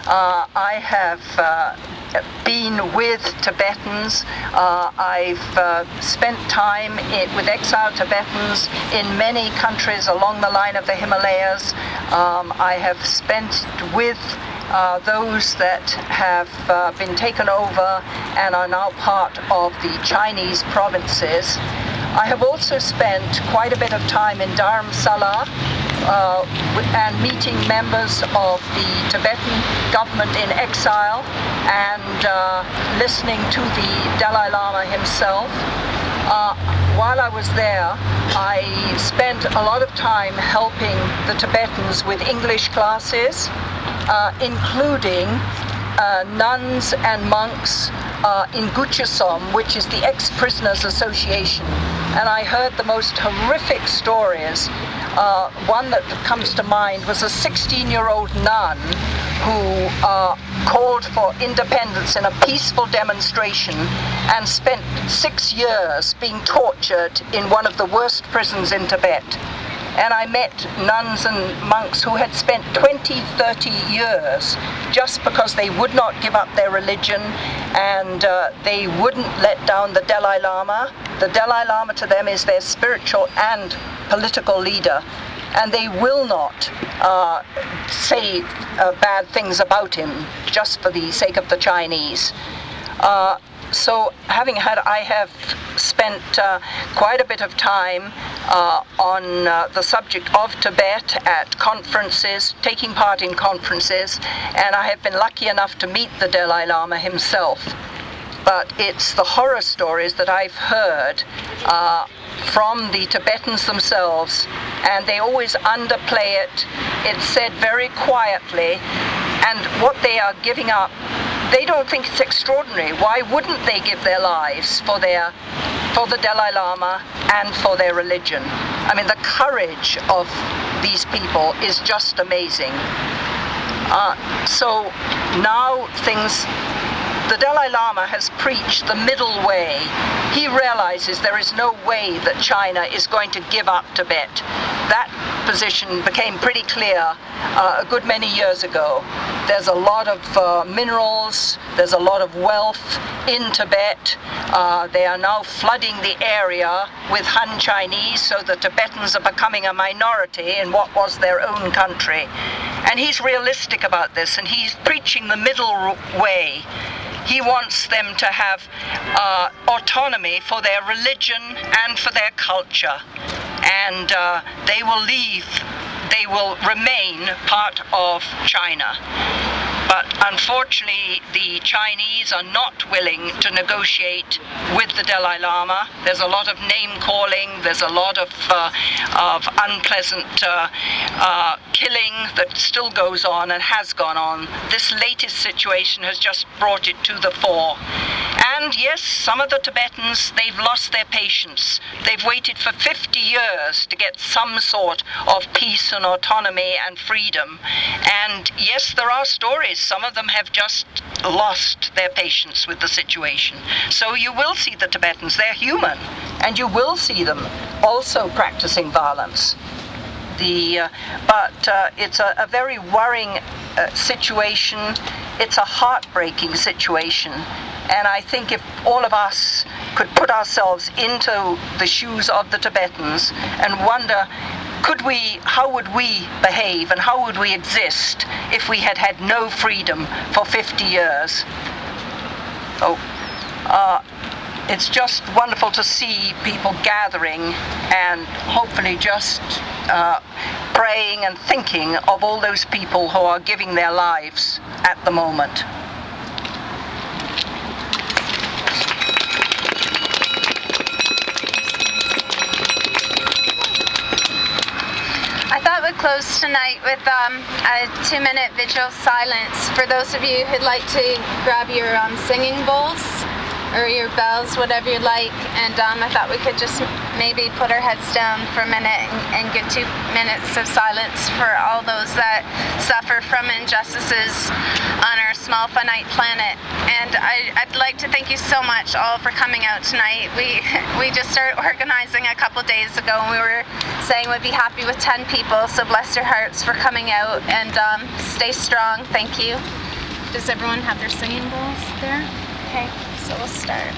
I have been with Tibetans. I've spent time with exiled Tibetans in many countries along the line of the Himalayas. I have spent with those that have been taken over and are now part of the Chinese provinces. I have also spent quite a bit of time in Dharamsala and meeting members of the Tibetan government in exile and listening to the Dalai Lama himself. While I was there, I spent a lot of time helping the Tibetans with English classes, including nuns and monks in Bookshop, which is the Ex-Prisoners Association. And I heard the most horrific stories. One that comes to mind was a 16-year-old nun who called for independence in a peaceful demonstration and spent 6 years being tortured in one of the worst prisons in Tibet. And I met nuns and monks who had spent 20, 30 years just because they would not give up their religion and they wouldn't let down the Dalai Lama. The Dalai Lama to them is their spiritual and political leader, and they will not say bad things about him just for the sake of the Chinese. So I have spent quite a bit of time on the subject of Tibet at conferences, taking part in conferences, and I have been lucky enough to meet the Dalai Lama himself. But it's the horror stories that I've heard from the Tibetans themselves, and they always underplay it. It's said very quietly, and what they are giving up, they don't think it's extraordinary. Why wouldn't they give their lives for the Dalai Lama and for their religion? I mean, the courage of these people is just amazing. So now the Dalai Lama has preached the middle way. He realizes there is no way that China is going to give up Tibet. That position became pretty clear a good many years ago. There's a lot of minerals, there's a lot of wealth in Tibet. They are now flooding the area with Han Chinese, so the Tibetans are becoming a minority in what was their own country. And he's realistic about this, and he's preaching the middle way. He wants them to have autonomy for their religion and for their culture. And they will remain part of China. But unfortunately, the Chinese are not willing to negotiate with the Dalai Lama. There's a lot of name-calling, there's a lot of unpleasant killing that still goes on and has gone on. This latest situation has just brought it to the fore. And yes, some of the Tibetans, they've lost their patience. They've waited for 50 years to get some sort of peace and autonomy and freedom. And yes, there are stories. Some of them have just lost their patience with the situation. So you will see the Tibetans, they're human, and you will see them also practicing violence. But it's a very worrying situation. It's a heartbreaking situation. And I think if all of us could put ourselves into the shoes of the Tibetans and wonder, how would we behave and how would we exist if we had had no freedom for 50 years? It's just wonderful to see people gathering and hopefully just praying and thinking of all those people who are giving their lives at the moment. We'll close tonight with a 2-minute vigil silence for those of you who'd like to grab your singing bowls or your bells, whatever you like, and I thought we could just maybe put our heads down for a minute and give 2 minutes of silence for all those that suffer from injustices on our small finite planet. And I'd like to thank you so much all for coming out tonight. We just started organizing a couple days ago, and we were saying we'd be happy with 10 people, so bless your hearts for coming out, and stay strong. Thank you. Does everyone have their singing bowls there? Okay, so we'll start.